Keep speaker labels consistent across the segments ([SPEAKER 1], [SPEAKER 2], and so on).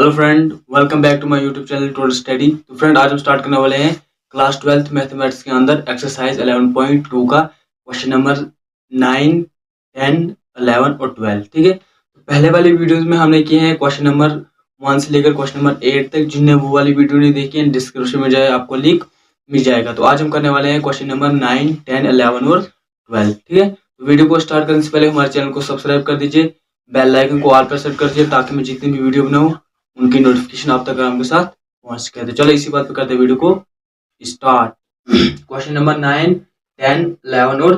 [SPEAKER 1] Hello friend, welcome back to my YouTube channel total study. तो friend, आज हम start करने वाले हैं क्लास 12th मैथमेटिक्स के अंदर एक्सरसाइज 11.2 का क्वेश्चन नंबर 9, 10, 11 और 12। ठीक है, तो पहले वाली वीडियोस में हमने किए हैं क्वेश्चन नंबर 1 से लेकर क्वेश्चन नंबर 8 तक। जिनने वो वाली वीडियो नहीं देखी है, डिस्क्रिप्शन में जाए आपको लिंक मिल जाएगा। तो आज हम करने वाले हैं क्वेश्चन नंबर 9, 10, 11 और 12। ठीक है, तो वीडियो को स्टार्ट करने से पहले हमारे चैनल को सब्सक्राइब कर दीजिए, बेल आइकन को ऑल पर सेट कर दीजिए ताकि मैं जितनी भी वीडियो बनाऊं उनकी नोटिफिकेशन आप तक आराम के साथ पहुंच सके। तो चलो इसी बात पे करते हैं वीडियो को स्टार्ट। क्वेश्चन नंबर 9, 10, 11 और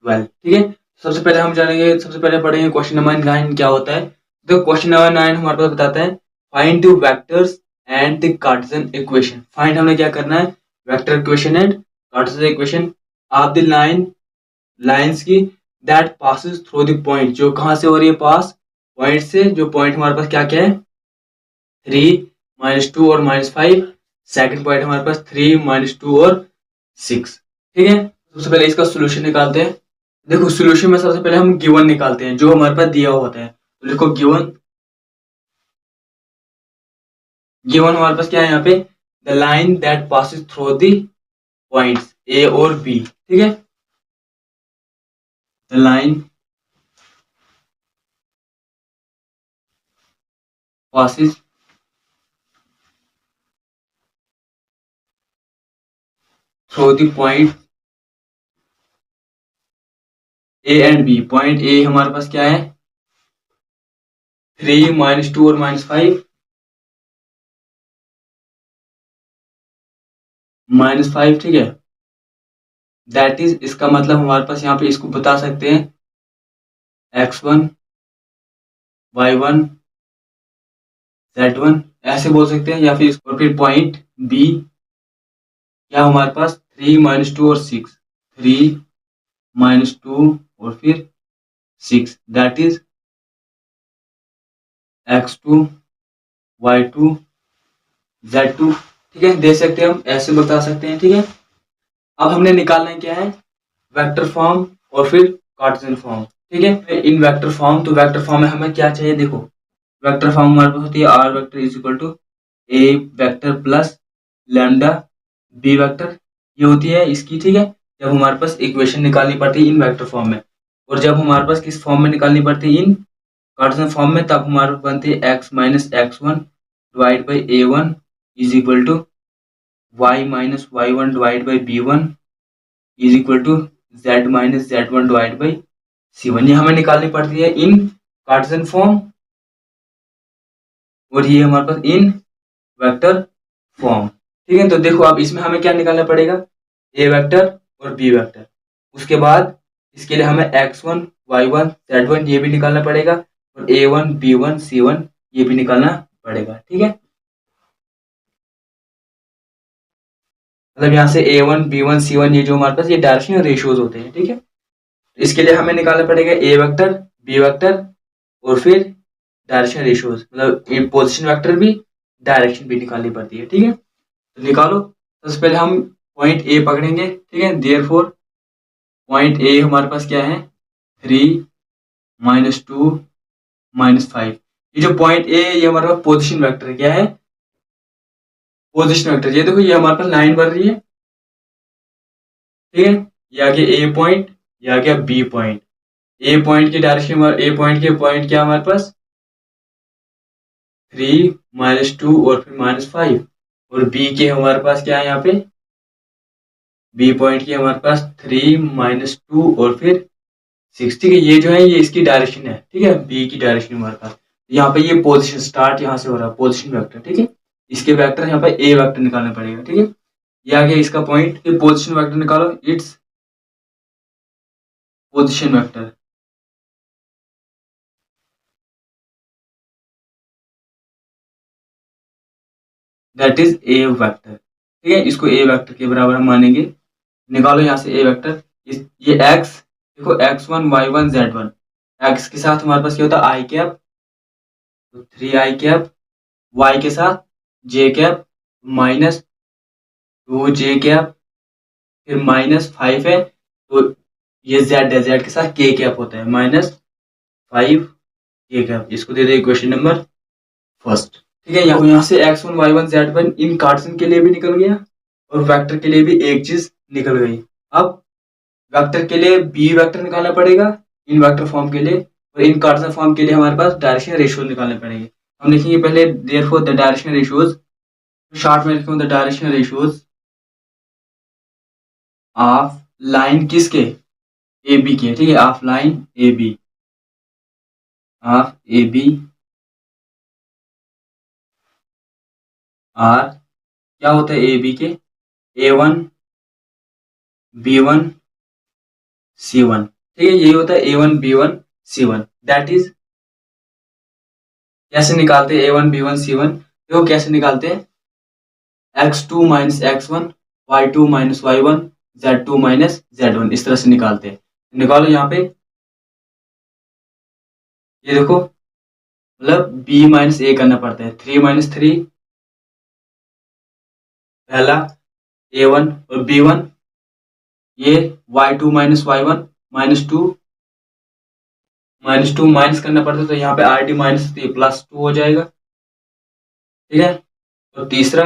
[SPEAKER 1] 12। ठीक है, सबसे पहले हम जानेंगे, सबसे पहले पढ़ेंगे क्वेश्चन नंबर 9 क्या होता है। तो क्वेश्चन नंबर 9 हमारे पास बताता है find the vectors and the Cartesian equation. Find हमने क्या करना है, vector equation and Cartesian equation of the lines की that passes through the point. जो कहां से हो रही है, पास पॉइंट से। जो पॉइंट हमारे पास क्या क्या है, 3, -2 और -5। सेकंड पॉइंट हमारे पास 3, -2 और 6। ठीक है, सबसे पहले इसका सोल्यूशन निकालते हैं। देखो, सोल्यूशन में सबसे पहले हम गिवन निकालते हैं जो हमारे पास दिया हुआ होता है। तो देखो, गिवन गिवन हमारे पास क्या है यहाँ पे, the line that passes through the points a और बी। ठीक है, the line passes through the point a and b. Point a हमारे पास क्या है, 3, -2 और -5। -5, ठीक है। दैट इज, इसका मतलब हमारे पास यहाँ पे इसको बता सकते हैं x1, y1, z1 ऐसे बोल सकते हैं, या फिर इसको फिर पॉइंट बी क्या हमारे पास 3, -2 और 6। 3, -2 और फिर 6, that is x2, y2, z2। ठीक है, दे सकते हैं, हम ऐसे बता सकते हैं। ठीक है, अब हमने निकालना है क्या है, वेक्टर फॉर्म और फिर कार्टेशियन फॉर्म। ठीक है, इन वेक्टर फॉर्म, तो वेक्टर फॉर्म में हमें क्या चाहिए, देखो वेक्टर फॉर्म हमारे पास होती है r vector is equal to a vector plus lambda b vector, ये होती है इसकी। ठीक है, जब हमारे पास इक्वेशन निकालनी पड़ती है इन वेक्टर फॉर्म में, और जब हमारे पास किस फॉर्म में निकालनी पड़ती है, इन कार्टेशियन फॉर्म में, तब हमारे पास बनती है x minus x1 divide by a1 is equal to y minus y1 divide by b1 is equal to z minus z1 divide by c1। ये हमें निकालनी पड़ती है इन कार्टेशियन फॉर्म, और ये हमारे पास इन वेक्टर फॉर्म। ठीक है, तो देखो अब इसमें हमें क्या निकालना पड़ेगा, ए वेक्टर और बी वेक्टर। उसके बाद इसके लिए हमें x1, y1, z1 ये भी निकालना पड़ेगा, और a1, b1, c1 ये भी निकालना पड़ेगा। ठीक है, मतलब यहाँ से a1, b1, c1 ये जो हमारे पास ये डायरेक्शनल रेशियोज होते हैं। ठीक है, इसके लिए हमें निकालना पड़ेगा ए वेक्टर, बी वेक्टर और फिर डायरेक्शन रेशियोज, मतलब पोजीशन वेक्टर भी, डायरेक्शन भी निकालनी पड़ती है। ठीक है, तो निकालो। सबसे पहले हम पॉइंट ए पकड़ेंगे। ठीक है, देयरफॉर पॉइंट ए हमारे पास क्या है, 3, -2, -5। ये जो पॉइंट ए ये हमारे पास पोजीशन वेक्टर क्या है, पोजीशन वेक्टर। ये देखो, ये हमारे पास लाइन बन रही है। ठीक है, ये आ गया ए पॉइंट, ये आ गया बी पॉइंट। ए पॉइंट की डायरेक्शन, ए पॉइंट के पॉइंट क्या हमारे पास 3, -2 और फिर -5, और बी के हमारे पास क्या है यहाँ पे, बी पॉइंट की हमारे पास 3, -2 और फिर 6। ठीक है, ये जो है ये इसकी डायरेक्शन है। ठीक है, बी की डायरेक्शन हमारे पास, यहाँ पे ये पोजीशन स्टार्ट यहाँ से हो रहा है, पोजीशन वेक्टर। ठीक है, इसके वेक्टर यहाँ पे ए वेक्टर निकालना पड़ेगा। ठीक है, ये आ गया इसका पॉइंट, ये पोजीशन वेक्टर निकालो, its position vector that is a vector. ठीक है, इसको ए वेक्टर के बराबर हम मानेंगे। निकालो यहाँ से ए वेक्टर, ये एक्स, देखो x1, y1, z1। एक्स के साथ हमारे पास क्या होता है, आई कैप, तो 3i कैप। वाई के साथ जे कैप, -2j कैप, फिर -5 है, तो ये जेड है, जेड के साथ के कैप होता है, -5 के कैप। इसको दे दे इक्वेशन नंबर फर्स्ट। ठीक है। यहाँ से x1 y1 z1 इन कार्टेशियन के लिए भी निकल गया और वेक्टर के लिए भी एक चीज निकल गई। अब वेक्टर के लिए बी वेक्टर निकालना पड़ेगा इन वेक्टर फॉर्म के लिए, और इन कार्टेशियन फॉर्म के लिए हमारे पास डायरेक्शन रेशियोज निकालने पड़ेंगे। हम लिखेंगे पहले therefore the direction ratios, short में लिखूंगा the direction ratios of line किसके, ए बी के। ठीक है, of line a b, of a b are क्या होता है ए बी के, A1 B1 C1। ठीक है, यही होता है A1 B1 C1। That is कैसे निकालते हैं A1 B1 C1, देखो कैसे निकालते हैं, x2 minus x1 y2 minus y1 z2 minus z1, इस तरह से निकालते हैं। निकालो यहाँ पे, ये देखो मतलब b माइनस ए करना पड़ता है, 3 माइनस 3 पहला A1 और B1, ये y2 minus y1 minus two minus करना पड़ता है, तो यहाँ पे आर डी माइनस प्लस 2 हो जाएगा। ठीक है, और तीसरा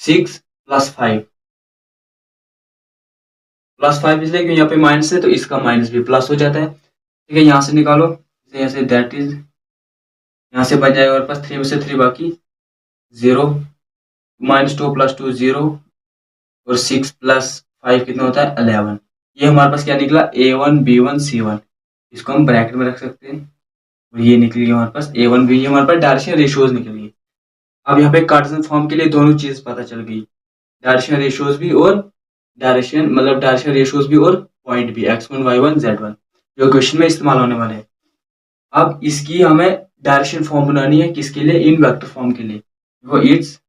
[SPEAKER 1] 6 प्लस 5, प्लस 5 इसलिए क्योंकि यहाँ पे माइनस है तो इसका माइनस भी प्लस हो जाता है। ठीक है, यहाँ से निकालो, यहाँ से दैट इज, यहाँ से बन जाएगा हमारे पास 3 में से 3 बाकी 0, -2 + 2 0, और 6 + 5 कितना होता है 11। ये हमारे पास क्या निकला A1 B1 C1, इसको हम ब्रैकेट में रख सकते हैं, और ये निकली हमारे पास A1 B, ये हमारे पास डायरेक्शन रेशियोज निकल गई। अब यहाँ पे कार्टेशियन फॉर्म के लिए दोनों चीज पता चल गई, डायरेक्शन रेशियोज भी और डायरेक्शन रेशियोज भी और पॉइंट भी, x1 y1 z1 जो क्वेश्चन में इस्तेमाल होने वाले हैं। अब इसकी हमें डायरेक्शन फॉर्म बनानी है किसके लिए, इन वेक्टर फॉर्म के लिए। वो इट्स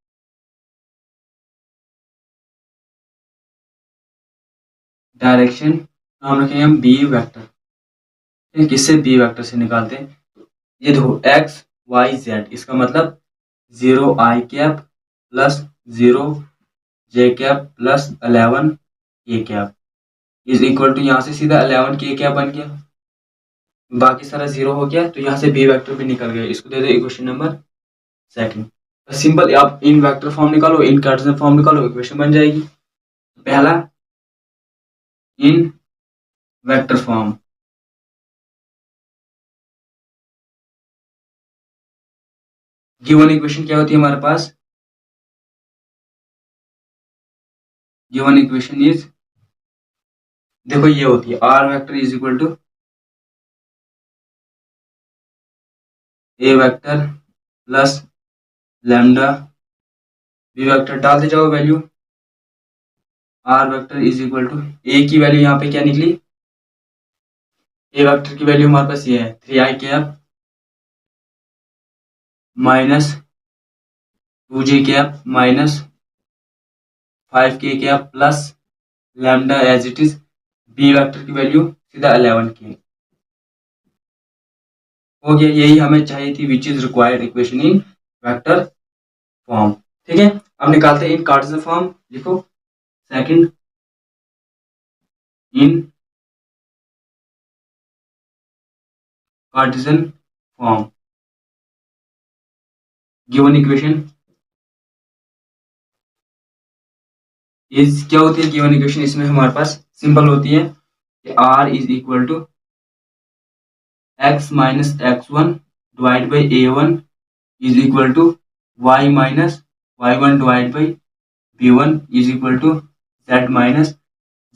[SPEAKER 1] डायरेक्शन नाम रखेंगे हम बी वेक्टर। किससे, बी वेक्टर से निकालते हैं। ये देखो x y z, इसका मतलब 0 i cap plus 0 j cap plus 11 k cap is equal to, यहाँ से सीधा 11 k कैप बन गया, बाकी सारा 0 हो गया, तो यहाँ से बी वेक्टर भी निकल गया। इसको दे दो इक्वेशन नंबर सेकंड। सिंपल, आप इन वेक्टर फॉर्म निकालो, इन कार्टेशियन फॉर्म निकालो, इक्वेशन बन जाएगी। पहला इन वेक्टर फॉर्म, गिवन इक्वेशन क्या होती है हमारे पास, गिवन इक्वेशन इज, देखो ये होती है r vector is equal to a vector plus lambda b vector, डालते जाओ value, r vector is equal to, a की वैल्यू यहाँ पे क्या निकली, ए वेक्टर की वैल्यू हमारे पास ये है 3i cap minus 2j cap minus 5k cap plus lambda as it is, b vector की वैल्यू सीधा 11k हो गया। यही हमें चाहिए थी, which is required equation in vector form. ठीक है, अब निकालते हैं इन कार्टेशियन फॉर्म। लिखो second in Cartesian form, given equation is, क्या होती है गिवन इक्वेशन, इसमें हमारे पास सिंपल होती है कि r is equal to x minus x1 divide by a1 is equal to y minus y1 divide by b1 is equal to z minus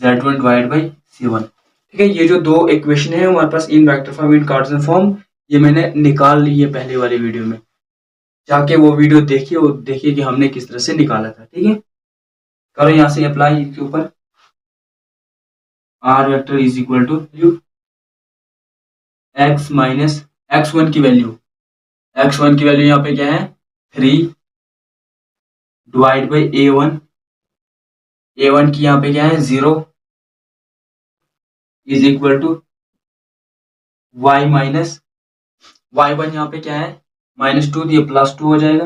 [SPEAKER 1] z1 divide by c1। ठीक है, ये जो दो इक्वेशन है हमारे पास in vector form in Cartesian form, ये मैंने निकाल ली है पहले वाले वीडियो में, जाके वो वीडियो देखिए और देखिए कि हमने किस तरह से निकाला था। ठीक है, करो यहाँ से अप्लाई इसके ऊपर, r vector is equal to x minus x1 की वैल्यू, x1 की वैल्यू यहाँ पे क्या है 3 डिवाइड बाई a1, a1 की यहाँ पे क्या है 0 is equal to y minus y1 यहाँ पे क्या है -2, ये +2 हो जाएगा,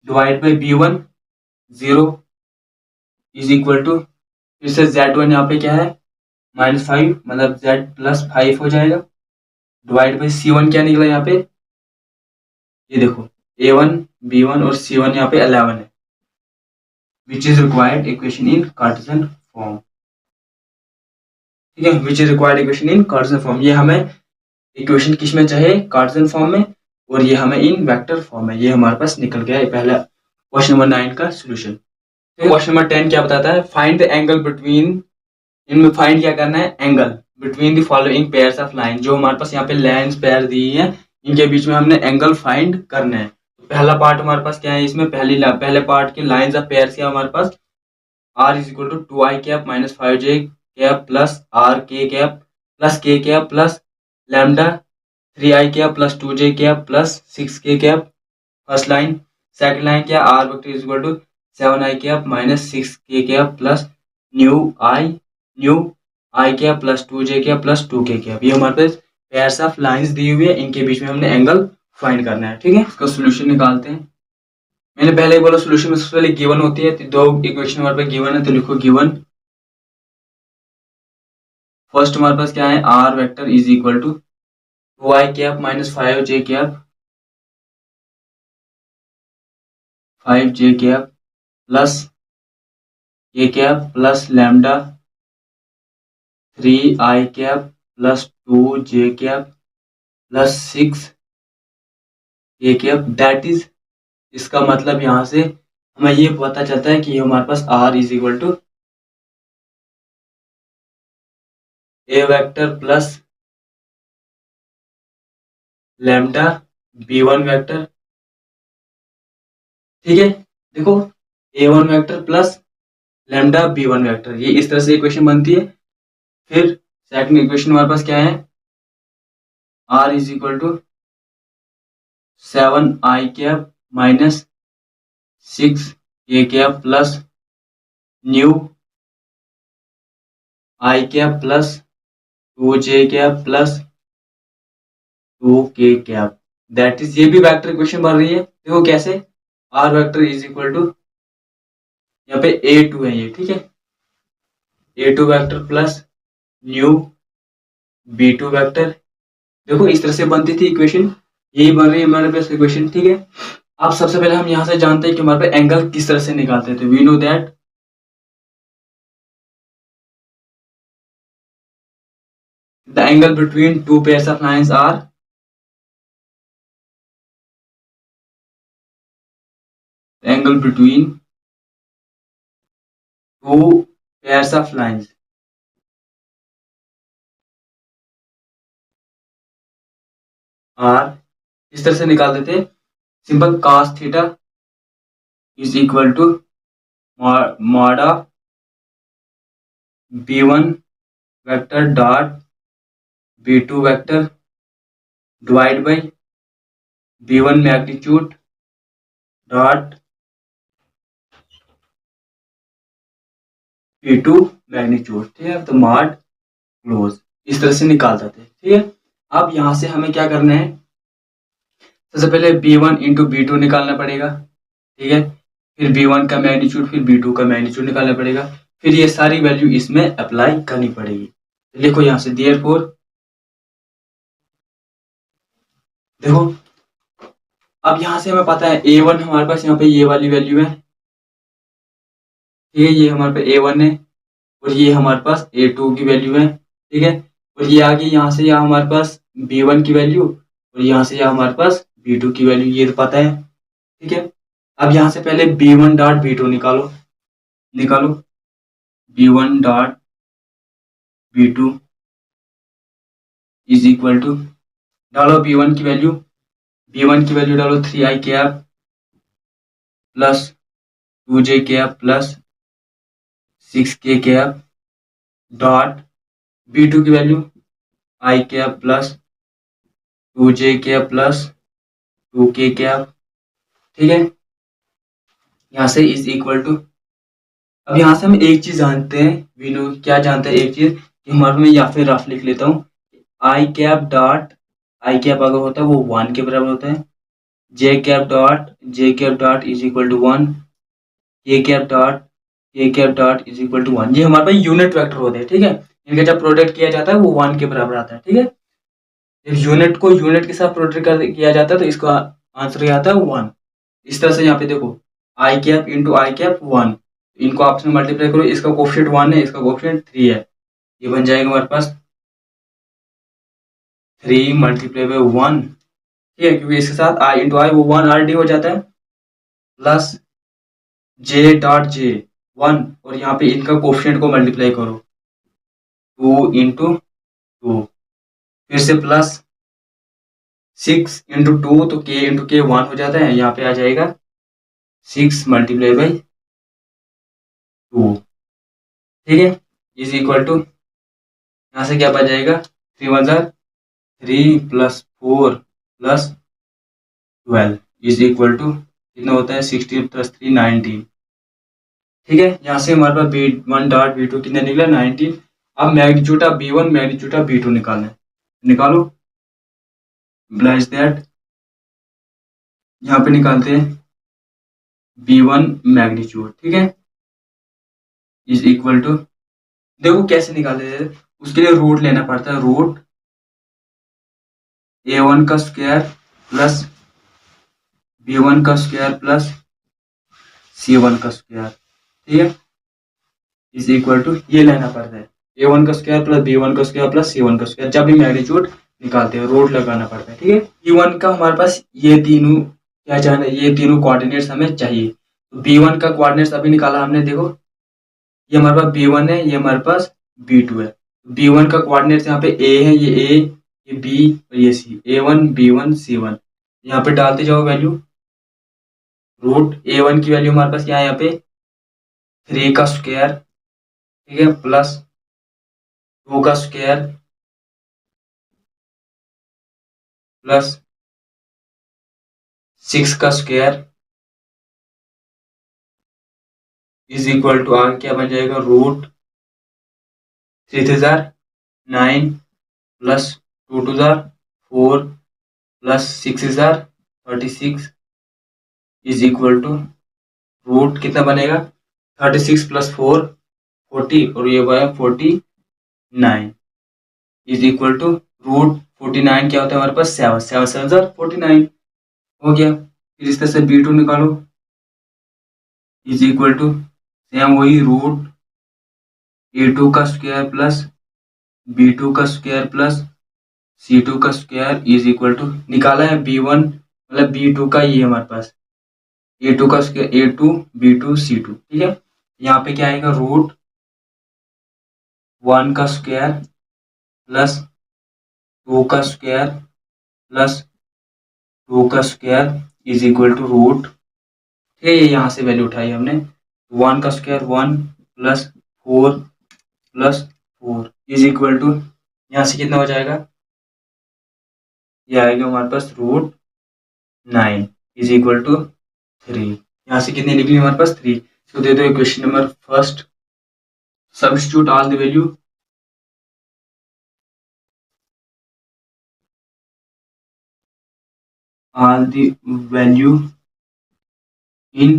[SPEAKER 1] divide by b1 0 is equal to, फिर से z1 यहाँ पे क्या है -5, मतलब z +5 हो जाएगा, डिवाइड बाई c1 क्या निकला यहाँ पे, ये देखो A1 B1 और C1 यहाँ पे 11 है, विच is required equation in Cartesian form. ठीक है, विच is required equation in Cartesian form, ये हमें इक्वेशन किस में चाहिए, कार्टेशियन फॉर्म में, और ये हमें इन वेक्टर फॉर्म में। ये हमारे पास निकल गया है पहला क्वेश्चन नंबर 9 का सोल्यूशन। क्वेश्चन नंबर 10 क्या बताता है, फाइंड द एंगल बिटवीन, इनमें फाइंड क्या करना है, angle between the following pairs of line. जो हमारे पास यहाँ पे लाइंस पेयर दी है, इनके बीच में हमने एंगल फाइंड करना है। तो पहला पार्ट हमारे पास क्या है, इसमें पहले पार्ट के लाइंस ऑफ पेयर्स क्या हमारे पास, r is equal to 2i cap minus 5j cap plus r k cap plus k cap plus lambda 3i cap plus 2j cap plus 6k cap, first line. Second line क्या, r vector is equal to 7i cap minus 6k cap plus new i cap plus 2j cap plus 2k cap. ये हमारे पास pairs of lines दी हुई है, इनके बीच में हमने एंगल फाइंड करना है। ठीक है, इसका सोल्यूशन निकालते हैं। मैंने पहले बोला सोल्यूशन में सबसे पहले गिवन होती है, तो दो इक्वेशन हमारे पास गिवन है, तो लिखो गिवन। फर्स्ट हमारे पास क्या है, r vector is equal to 2i cap minus 5j cap 5j cap plus k cap plus lambda 3i cap plus 2j cap plus 6k cap. That is, इसका मतलब यहाँ से हमें ये पता चलता है कि हमारे पास r is equal to a vector plus lambda b1 vector. ठीक है, देखो a1 vector plus lambda b1 vector, ये इस तरह से इक्वेशन बनती है। फिर सेकंड इक्वेशन हमारे पास क्या है, r is equal to 7i cap minus 6k cap plus new i cap plus 2j cap plus 2k cap. That is, ये भी वेक्टर इक्वेशन बन रही है। देखो कैसे, r vector is equal to यहाँ पे a2 है ये, ठीक है, a2 vector plus new b2 vector. देखो इस तरह से बनती थी इक्वेशन, यही बन रही है हमारे पास इक्वेशन। ठीक है, अब सबसे पहले हम यहाँ से जानते हैं कि हमारे पास एंगल किस तरह से निकालते थे। We know that the angle between two pairs of lines are, angle between two pairs of lines are, इस तरह से निकाल देते, simple cos theta is equal to mod of b1 vector dot b2 vector divide by b1 magnitude dot b2 magnitude. ठीक है, तो mod close, इस तरह से निकाल देते हैं। ठीक है, अब यहां से हमें क्या करना है, सबसे पहले b1 इंटू b2 निकालना पड़ेगा। ठीक है, फिर b1 का मैग्नीट्यूड, फिर b2 का मैग्नीट्यूड निकालना पड़ेगा, फिर ये सारी वैल्यू इसमें अप्लाई करनी पड़ेगी। लिखो यहां से देयरफॉर, देखो अब यहां से हमें पता है a1 हमारे पास यहाँ पे ये वाली वैल्यू है। ठीक है, ये हमारे पास a1 है, और ये हमारे पास a2 की वैल्यू है। ठीक है, और ये आगे यहाँ से यहाँ हमारे पास b1 की वैल्यू, और यहाँ से यहाँ हमारे पास b2 की वैल्यू, ये तो पता है। ठीक है, अब यहाँ से पहले b1 डॉट b2 निकालो, b1 dot b2 is equal to, डालो b1 की वैल्यू, डालो 3i cap plus 2j cap plus 6k cap dot b2 की value i cap plus 2j cap plus 2k cap. ठीक है, यहाँ से इज इक्वल टू, अब यहाँ से हम एक चीज जानते हैं, वी नो, क्या जानते हैं एक चीज, कि हमारे में, या फिर रफ लिख लेता हूँ, आई कैप अगर होता है वो 1 के बराबर होता है, j cap dot is equal to 1, k cap dot is equal to 1। ये हमारे पास यूनिट वेक्टर होते हैं। ठीक है, इनका जब प्रोडक्ट किया जाता है वो 1 के बराबर आता है। ठीक है, जब यूनिट को यूनिट के साथ प्रोडक्ट किया जाता है तो इसको आंसर क्या आता है 1। इस तरह से यहाँ पे देखो आई कैप इंटू आई कैप 1, इनको आपस में मल्टीप्लाई करो, इसका कोफिशिएंट 1 है, इसका कोफिशिएंट 3 है, ये बन जाएगा हमारे पास 3 मल्टीप्लाई बाई 1, ठीक है, क्योंकि इसके साथ आई इंटू आई वो 1 ऑलरेडी हो जाता है, प्लस जे डॉट जे 1, और यहाँ पे इनका कोफिशिएंट को मल्टीप्लाई करो 2 इंटू 2, फिर से प्लस 6 इंटू 2, तो के इंटू के 1 हो जाता है, यहाँ पे आ जाएगा 6 मल्टीप्लाई बाई 2, ठीक है, इज इक्वल टू यहाँ से क्या बच जाएगा 3 1 3 plus 4 plus 12 is equal to कितना होता है 16 प्लस 3 19, ठीक है। यहाँ से हमारे पास B1 डॉट B2 कितना निकला 19। अब magnitude of B1 magnitude of B2 निकालना है, निकालो, ब्लाइज दैट, यहाँ पे निकालते हैं B1 मैग्नीट्यूड, ठीक है, इज इक्वल टू, देखो कैसे निकालते हैं, उसके लिए रूट लेना पड़ता है, रूट A1 का स्क्वायर प्लस B1 का स्क्वायर प्लस C1 का स्क्वायर, ठीक है, इज इक्वल टू ये लेना पड़ता है A1 का स्क्वायर प्लस B1 का स्क्वायर प्लस C1 का स्क्वायर, जब भी मैग्नीट्यूड निकालते हैं रूट लगाना पड़ता है, ठीक है। B1 का हमारे पास ये तीनों क्या चाहिए, ये तीनों कोऑर्डिनेट्स हमें चाहिए, तो B1 का कोऑर्डिनेट्स अभी निकाला हमने, देखो ये हमारे पास B1 है, ये हमारे पास B2 है, B1 का कोऑर्डिनेट्स यहाँ पे A है, ये A, ये B और ये C, A1 B1 C1, यहाँ पे डालते जाओ वैल्यू, रूट A1 की वैल्यू हमारे पास यहाँ पे 3 का स्क्वायर, ठीक है, प्लस 2 का स्क्वायर प्लस 6 का स्क्वायर इज इक्वल टू आगे क्या बन जाएगा, root 3 3 9 plus 2 2 4 plus 6 36 is equal to root कितना बनेगा 36 प्लस 4 40 और ये बना 49 इज इक्वल टू रूट 49 क्या होता है हमारे पास 7 7 7 49 हो गया। फिर इस तरह से B2 निकालो, इज इक्वल टू सेम वही रूट A2 का स्क्वायर प्लस B2 का स्क्वायर प्लस C2 का स्क्वायर इज इक्वल टू, निकाला है B1 मतलब B2 का, ये हमारे पास A2 का स्क्वायर A2 B2 C2, ठीक है, यहाँ पे क्या आएगा रूट 1 का स्क्वायर प्लस 2 का स्क्वायर प्लस 2 का square is equal to root, ठीक है, यहाँ से वैल्यू उठाई हमने 1 का square 1 plus 4 plus 4 is equal to यहाँ से कितना हो जाएगा, ये आएगा हमारे पास रूट 9 इज इक्वल टू 3, यहाँ से कितनी निकली हमारे पास 3, इसको दे दो equation number first, substitute all the value, all the value in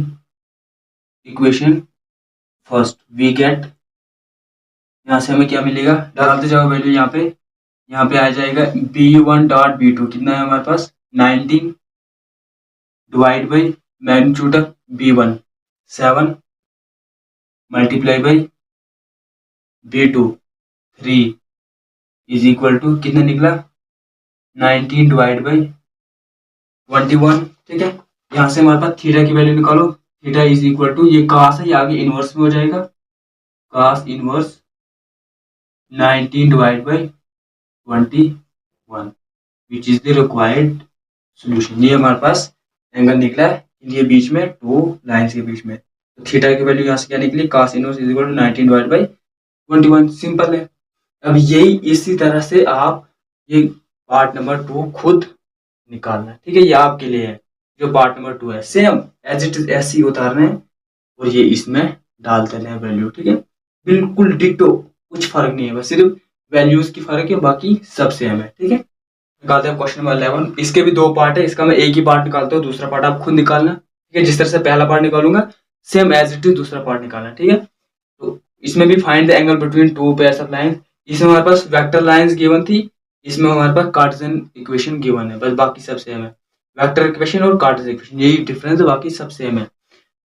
[SPEAKER 1] equation first we get, यहाँ से हमें क्या मिलेगा, डालते जाओ वैल्यू, यहाँ पे आ जाएगा B1 डॉट B2 कितना है हमारे पास 19 divide by magnitude of B1 7 multiply by B2 3 is equal to कितना निकला 19 डिवाइड बाई 21, ठीक है, यहाँ से हमारे पास थीटा की वैल्यू निकालो, थीटा इज इक्वल टू ये कास है, ये आगे इनवर्स में हो जाएगा, cos inverse 19 divide by 21 which is the required solution, ये हमारे पास एंगल निकला है ये बीच में दो लाइंस के बीच में, तो थीटा की वैल्यू यहाँ से क्या निकली cos inverse is equal to 19 divide by 21, simple है। अब यही इसी तरह से आप ये पार्ट नंबर 2 खुद निकालना है, ठीक है, ये आपके लिए है, जो पार्ट नंबर 2 है सेम एज इट इज ऐसे ही उतारना है और ये इसमें डाल देना है वैल्यू, ठीक है, बिल्कुल डिटो, कुछ फर्क नहीं है, बस सिर्फ वैल्यूज की फर्क है, बाकी सब सेम है, ठीक है। निकालते हैं क्वेश्चन नंबर 11, इसके भी 2 पार्ट है, इसका मैं एक ही पार्ट निकालता हूँ, दूसरा पार्ट आप खुद निकालना, ठीक है, जिस तरह से पहला पार्ट निकालूंगा सेम एज इट इज दूसरा पार्ट निकालना, ठीक है। तो इसमें भी find the angle between 2 pairs of lines, इसमें हमारे पास वेक्टर लाइंस गिवन थी, इसमें हमारे पास कार्टेशियन इक्वेशन गिवन है, बस बाकी सब सेम है। वेक्टर इक्वेशन और कार्टेशियन इक्वेशन यही डिफरेंस है, बाकी सब सेम है।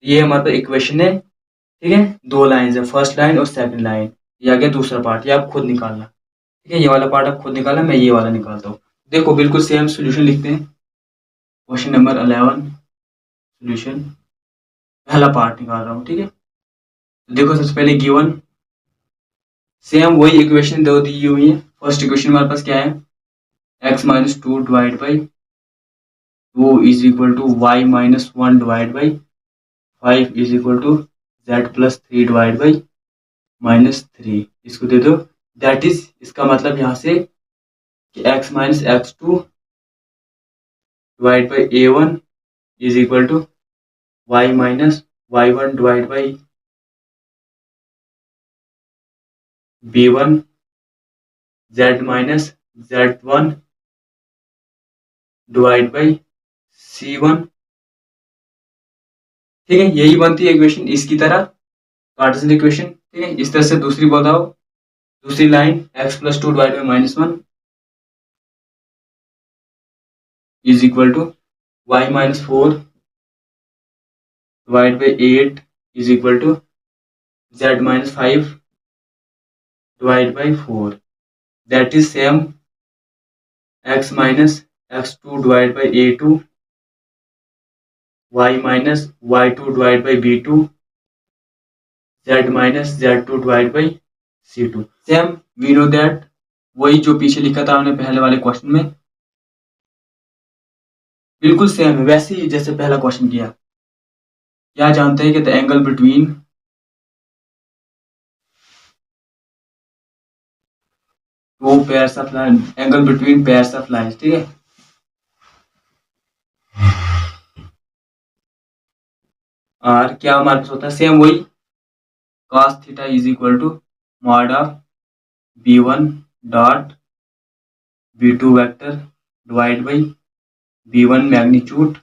[SPEAKER 1] ये हमारे पास इक्वेशन है, ठीक है, दो लाइन है, फर्स्ट लाइन और सेकंड लाइन। ये आ गया दूसरा पार्ट, ये आप खुद निकालना, ठीक है, ये वाला पार्ट आप खुद निकालना, मैं ये वाला निकालता हूँ। देखो बिल्कुल सेम सोल्यूशन लिखते हैं। क्वेश्चन नंबर 11 सोल्यूशन, पहला पार्ट निकाल रहा हूँ, ठीक है। तो देखो सबसे पहले गिवन सेम वही इक्वेशन दो दी हुई है। फर्स्ट इक्वेशन हमारे पास क्या है, x minus two divide by two is equal to y minus one divide by five is equal to z plus three divide by minus three. इसको दे दो, दैट इज, इसका मतलब यहाँ से कि x minus x two divide by a one is equal to y minus y one divide by b one z minus z one divide by c one. ठीक है, यही बनती है इक्वेशन इसकी तरह, कार्टेशियन इक्वेशन। ठीक है, इस तरह से दूसरी बताओ, दूसरी line x plus two divide by minus one is equal to y minus four divide by eight is equal to z minus five divide by four. That is same x minus x two divide by a two y minus y two divide by b two z minus z two divide by c two. Same we know that, वही जो पीछे लिखा था हमने पहले वाले question में, बिल्कुल सेम है वैसे ही जैसे पहला क्वेश्चन किया। क्या जानते हैं कि the angle between two pairs of line, angle between pairs of lines, ठीक है। और क्या हमारे पास होता है, सेम वही cos theta is equal to mod of b one dot B two vector divide by b one magnitude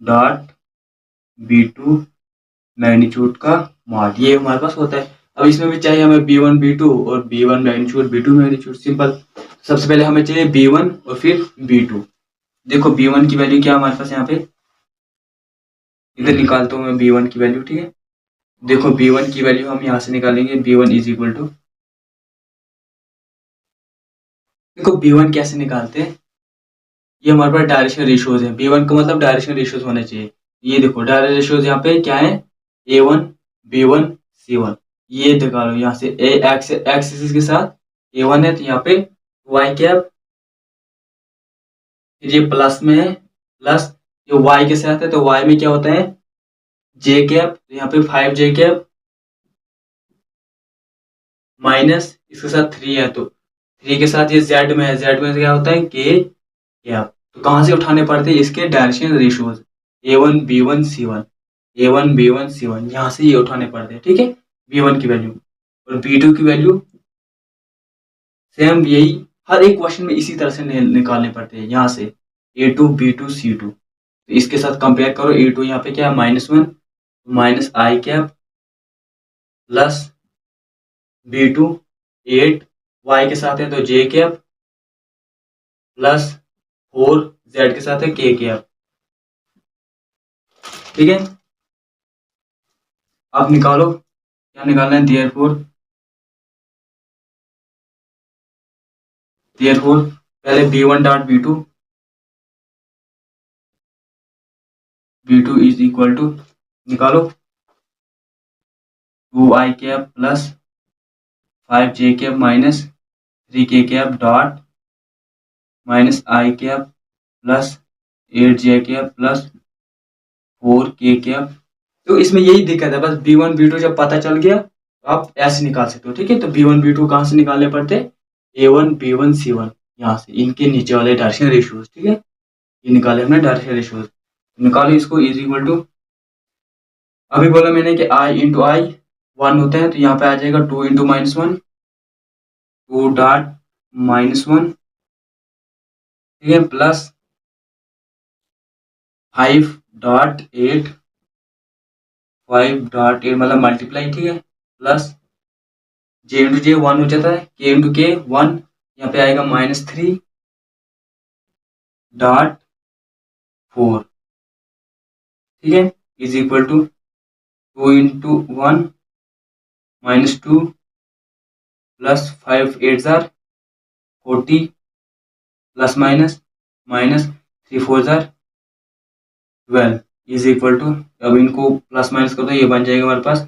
[SPEAKER 1] dot B two magnitude का mod, ये हमारे पास होता है। अब इसमें भी चाहिए हमें बी वन बी टू और b one magnitude b two magnitude, simple. सबसे पहले हमें चाहिए बी वन और फिर बी टू। देखो बी वन की वैल्यू क्या हमारे पास यहाँ पे, इधर निकालता हूँ मैं बी वन की वैल्यू, ठीक है। देखो बी वन की वैल्यू हम यहाँ से निकालेंगे, b one is equal to, देखो बी वन कैसे निकालते हैं, ये हमारे पास डायरेक्शन रेशियोज है। बी वन का मतलब डायरेक्शन रेशियोज होने चाहिए। ये देखो डायरेक्शन रेशियोज यहाँ पे क्या है, ए वन बी वन सी वन। ये निकालो यहाँ से, ए एक्स एक्सिस के साथ ए वन है तो यहाँ पे वाई कैप, फिर ये प्लस में है प्लस, ये वाई के साथ है तो वाई में क्या होता है जे कैप, तो यहाँ पे फाइव जे कैप माइनस इसके साथ थ्री है तो थ्री के साथ ये जेड में है, जेड में क्या होता है के कैप। तो कहाँ से उठाने पड़ते हैं इसके डायरेक्शन रेशियोज, ए वन बी वन सी वन, ए वन बी वन सी वन, यहाँ से ये उठाने पड़ते हैं, ठीक है। बी वन की वैल्यू और बी टू की वैल्यू सेम यही, हर एक क्वेश्चन में इसी तरह से निकालने पड़ते हैं। यहाँ से a two b two c two, तो इसके साथ कंपेयर करो, ए टू यहाँ पे क्या है minus one, minus i cap plus b two eight, y के साथ है तो j cap plus four, z के साथ है के कैप, ठीक है। आप निकालो क्या निकालना है, देयरफॉर पहले b one dot B two is equal to निकालो two i cap plus five j cap minus three k cap dot minus i cap plus eight j cap plus four k cap. तो इसमें यही दिक्कत है, बस B one b to जब पता चल गया तो आप ऐसे निकाल सकते हो, ठीक है। तो बी वन बी टू कहाँ से निकालने पड़ते, ए वन बी वन सी वन, यहाँ से इनके नीचे वाले डायरेक्शन रेशियोज, ठीक है। ये निकाले हमने डायरेक्शन रेशियोज, निकालो इसको इज इक्वल टू, अभी बोला मैंने कि आई इंटू आई वन होता है तो यहाँ पे आ जाएगा two into minus one, two dot minus one, ठीक है, plus five dot eight, five dot eight मतलब मल्टीप्लाई, ठीक है, plus j into j one हो जाता है, के इंटू के वन, यहाँ पे आएगा माइनस थ्री डॉट 4, ठीक है, is equal to 2 into 1 minus 2 plus 5 8 जार 40 प्लस माइनस माइनस 3 4 जार 12 इज इक्वल टू, अब इनको प्लस माइनस कर दो, ये बन जाएगा हमारे पास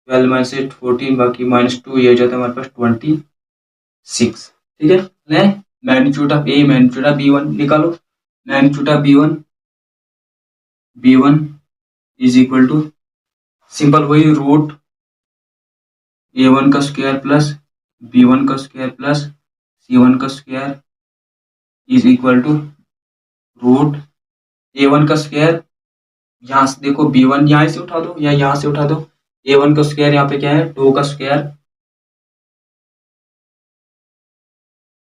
[SPEAKER 1] 12 माइनस 8 14, बाकी माइनस 2, ये हो जाता है हमारे पास 26, ठीक है। ले magnitude of a magnitude of b one निकालो। Magnitude of b one is equal to simple वही रूट ए वन का स्क्वायर प्लस बी वन का स्क्वायर प्लस सी वन का square is equal to root a one का square, यहाँ से देखो b one यहाँ से उठा दो या यहाँ से उठा दो, ए वन का स्क्वायर यहाँ पे क्या है 2 का स्क्वायर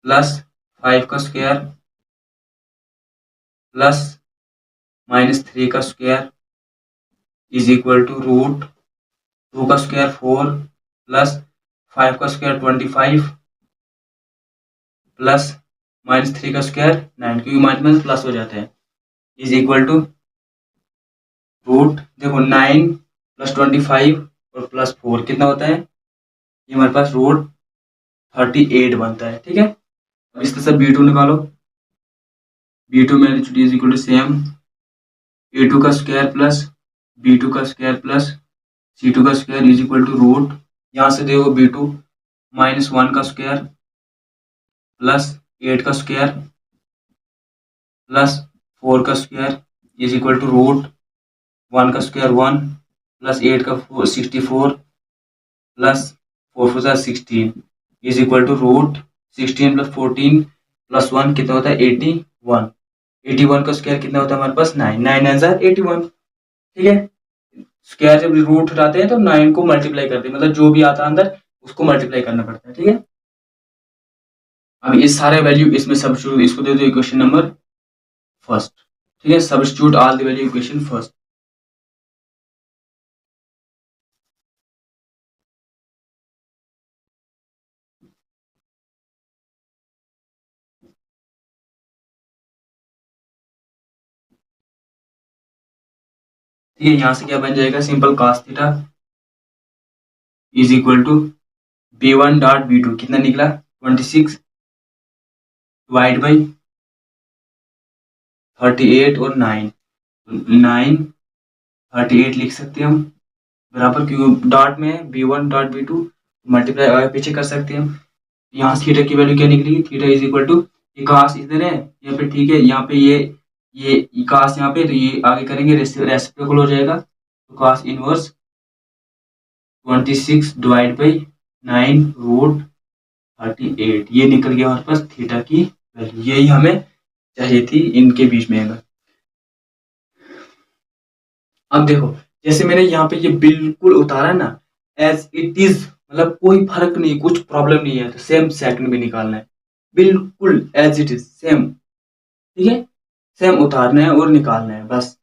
[SPEAKER 1] प्लस 5 का स्क्वायर प्लस माइनस 3 का square is equal to root 2 का स्क्वायर 4 प्लस 5 का स्क्वायर 25 प्लस माइनस 3 का स्क्वायर 9, क्योंकि माइनस माइनस प्लस हो जाते हैं, इज इक्वल टू रूट देखो 9 प्लस 25 और प्लस 4 कितना होता है, ये हमारे पास रूट 38 बनता है, ठीक है। अब इसके साथ b2 निकालो। b2 magnitude is equal to same a2 का स्क्वायर प्लस b2 का स्क्वायर प्लस c2 का square is equal to root, यहाँ से देखो b2 माइनस 1 का स्क्वायर प्लस 8 का स्क्वायर प्लस 4 का square is equal to root 1 का स्क्वायर 1 प्लस 8 का 64 plus 4 4 16 is equal to root 16 plus 14 plus 1 कितना होता है 81। 81 का स्क्वायर कितना होता है हमारे पास 9, 9 9 81, ठीक है। स्क्वायर जब रूट हटाते हैं तो 9 को मल्टीप्लाई करते हैं, मतलब जो भी आता है अंदर उसको मल्टीप्लाई करना पड़ता है, ठीक है। अब ये सारे वैल्यू इसमें सब्स्टिट्यूट, इसको दे दो इक्वेशन नंबर फर्स्ट, ठीक है, substitute all the value equation first. ठीक है, यहाँ से क्या बन जाएगा simple cos theta is equal to b one dot B two कितना निकला 26 डिवाइड बाई 38 और 9 38 लिख सकते हैं हम बराबर, क्योंकि डॉट में B one dot B two multiply आगे पीछे कर सकते हैं हम। यहाँ से थीटा की वैल्यू क्या निकलेगी, थीटा इज इक्वल टू ये cos इधर है यहाँ पे, ठीक है, यहाँ पे ये cos यहाँ पे, तो ये आगे करेंगे रेसिप्रोकल हो जाएगा, तो cos inverse 26 divide by 9 root 38, ये निकल गया हमारे पास थीटा की वैल्यू, यही हमें चाहिए थी इनके बीच में। अगर अब देखो जैसे मैंने यहाँ पे ये बिल्कुल उतारा है ना एज इट इज, मतलब कोई फर्क नहीं, कुछ प्रॉब्लम नहीं है, तो सेम सेकंड में निकालना है, बिल्कुल एज इट इज सेम, ठीक है, सेम उतारना है और निकालना है बस।